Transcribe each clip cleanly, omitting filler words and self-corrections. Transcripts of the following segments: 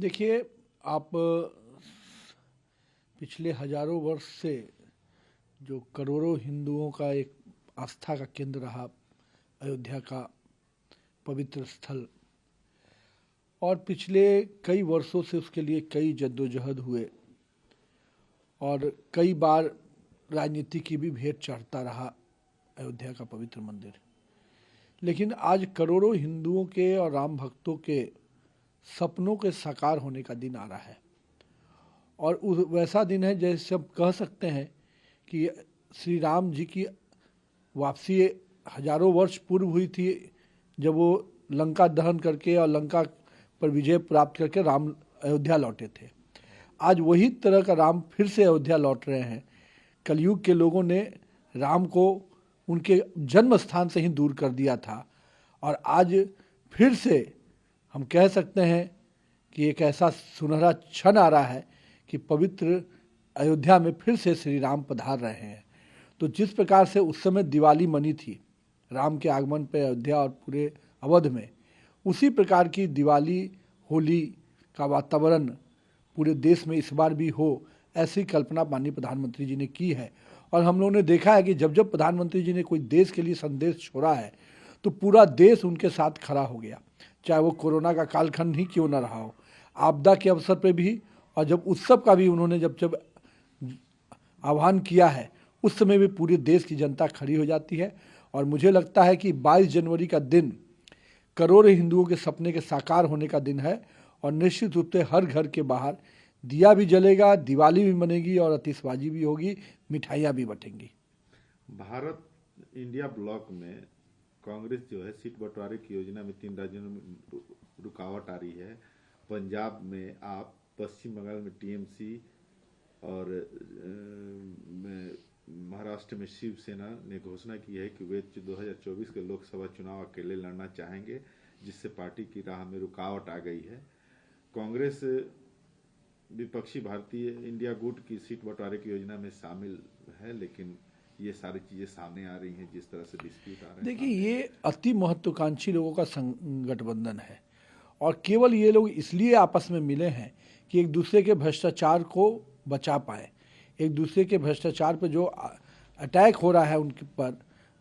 देखिए, आप पिछले हजारों वर्ष से जो करोड़ों हिंदुओं का एक आस्था का केंद्र रहा अयोध्या का पवित्र स्थल, और पिछले कई वर्षों से उसके लिए कई जद्दोजहद हुए और कई बार राजनीति की भी भेंट चढ़ता रहा अयोध्या का पवित्र मंदिर। लेकिन आज करोड़ों हिंदुओं के और राम भक्तों के सपनों के साकार होने का दिन आ रहा है। और वैसा दिन है जैसे सब कह सकते हैं कि श्री राम जी की वापसी हजारों वर्ष पूर्व हुई थी, जब वो लंका दहन करके और लंका पर विजय प्राप्त करके राम अयोध्या लौटे थे। आज वही तरह का राम फिर से अयोध्या लौट रहे हैं। कलयुग के लोगों ने राम को उनके जन्म स्थान से ही दूर कर दिया था, और आज फिर से हम कह सकते हैं कि एक ऐसा सुनहरा क्षण आ रहा है कि पवित्र अयोध्या में फिर से श्री राम पधार रहे हैं। तो जिस प्रकार से उस समय दिवाली मनी थी राम के आगमन पर अयोध्या और पूरे अवध में, उसी प्रकार की दिवाली होली का वातावरण पूरे देश में इस बार भी हो, ऐसी कल्पना माननीय प्रधानमंत्री जी ने की है। और हम लोगों ने देखा है कि जब जब प्रधानमंत्री जी ने कोई देश के लिए संदेश छोड़ा है तो पूरा देश उनके साथ खड़ा हो गया, चाहे वो कोरोना का कालखंड ही क्यों ना रहा हो, आपदा के अवसर पे भी, और जब उत्सव का भी उन्होंने जब आह्वान किया है उस समय भी पूरे देश की जनता खड़ी हो जाती है। और मुझे लगता है कि 22 जनवरी का दिन करोड़ों हिंदुओं के सपने के साकार होने का दिन है, और निश्चित रूप से हर घर के बाहर दिया भी जलेगा, दिवाली भी मनेगी और आतिशबाजी भी होगी, मिठाइयाँ भी बटेंगी। भारत इंडिया ब्लॉक में कांग्रेस जो है सीट बंटवारे की योजना में 3 राज्यों में रुकावट आ रही है। पंजाब में आप, पश्चिम बंगाल में टीएमसी और महाराष्ट्र में शिवसेना ने घोषणा की है कि वे 2024 के लोकसभा चुनाव अकेले लड़ना चाहेंगे, जिससे पार्टी की राह में रुकावट आ गई है। कांग्रेस विपक्षी भारतीय इंडिया गुट की सीट बंटवारे की योजना में शामिल है, लेकिन ये सारी चीजें सामने आ रही हैं जिस तरह से डिस्प्यूट आ रहे हैं। देखिए, ये अति महत्वाकांक्षी लोगों का गठबंधन है, और केवल ये लोग इसलिए आपस में मिले हैं कि एक दूसरे के भ्रष्टाचार को बचा पाए। एक दूसरे के भ्रष्टाचार पर जो अटैक हो रहा है उनके पर,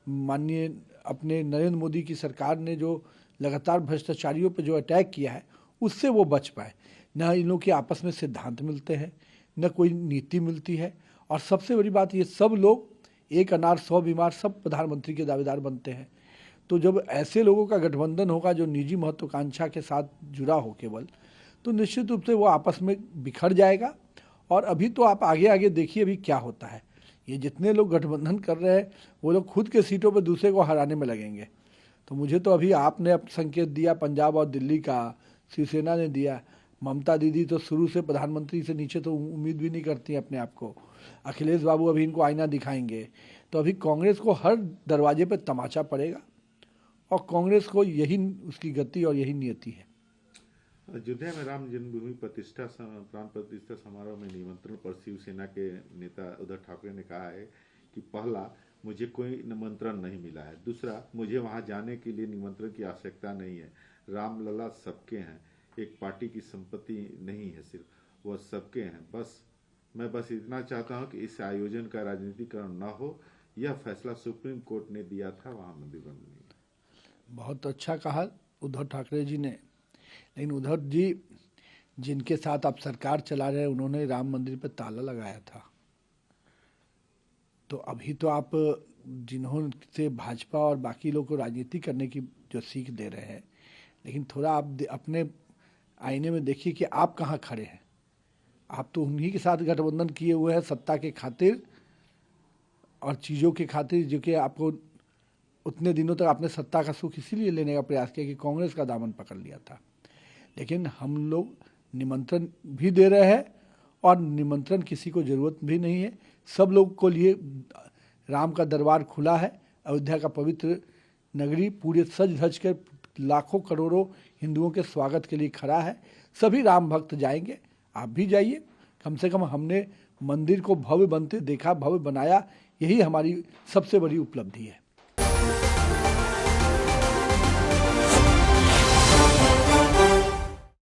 माननीय अपने नरेंद्र मोदी की सरकार ने जो लगातार भ्रष्टाचारियों पर जो अटैक किया है, उससे वो बच पाए। न इन लोगों के आपस में सिद्धांत मिलते हैं, न कोई नीति मिलती है, और सबसे बड़ी बात, ये सब लोग एक अनार 100 बीमार, सब प्रधानमंत्री के दावेदार बनते हैं। तो जब ऐसे लोगों का गठबंधन होगा जो निजी महत्वाकांक्षा के साथ जुड़ा हो केवल, तो निश्चित रूप से वो आपस में बिखर जाएगा। और अभी तो आप आगे आगे देखिए अभी क्या होता है। ये जितने लोग गठबंधन कर रहे हैं वो लोग खुद के सीटों पर दूसरे को हराने में लगेंगे। तो मुझे तो अभी आपने संकेत दिया पंजाब और दिल्ली का, शिवसेना ने दिया, ममता दीदी तो शुरू से प्रधानमंत्री से नीचे तो उम्मीद भी नहीं करती अपने आप को, अखिलेश बाबू अभी इनको आईना दिखाएंगे। तो अभी कांग्रेस को हर दरवाजे पर तमाचा पड़ेगा, और कांग्रेस को यही उसकी गति और यही नियति है। अयोध्या में राम जन्मभूमि प्राण प्रतिष्ठा समारोह में निमंत्रण पर शिवसेना के नेता उद्धव ठाकरे ने कहा है कि पहला, मुझे कोई निमंत्रण नहीं मिला है। दूसरा, मुझे वहां जाने के लिए निमंत्रण की आवश्यकता नहीं है। रामलला सबके हैं, एक पार्टी की संपत्ति नहीं है, सिर्फ वह सबके हैं। मैं इतना चाहता हूं कि इस आयोजन का राजनीतिकरण न हो। यह फैसला सुप्रीम कोर्ट ने दिया था, वहां मंदिर बंद नहीं। बहुत अच्छा कहा उद्धव ठाकरे जी ने, लेकिन उद्धव जी जिनके साथ आप सरकार चला रहे हैं, उन्होंने राम मंदिर पर ताला लगाया था। तो अभी तो आप जिन्होंने भाजपा और बाकी लोग को राजनीति करने की जो सीख दे रहे हैं, लेकिन थोड़ा आप अपने आईने में देखिए कि आप कहाँ खड़े हैं। आप तो उन्हीं के साथ गठबंधन किए हुए हैं सत्ता के खातिर और चीज़ों के खातिर, जो कि आपको उतने दिनों तक आपने सत्ता का सुख इसीलिए लेने का प्रयास किया कि कांग्रेस का दामन पकड़ लिया था। लेकिन हम लोग निमंत्रण भी दे रहे हैं, और निमंत्रण किसी को ज़रूरत भी नहीं है। सब लोग को लिए राम का दरबार खुला है। अयोध्या का पवित्र नगरी पूरे सज धज कर लाखों करोड़ों हिंदुओं के स्वागत के लिए खड़ा है। सभी राम भक्त जाएंगे, आप भी जाइए। कम से कम हमने मंदिर को भव्य बनते देखा, भव्य बनाया, यही हमारी सबसे बड़ी उपलब्धि है।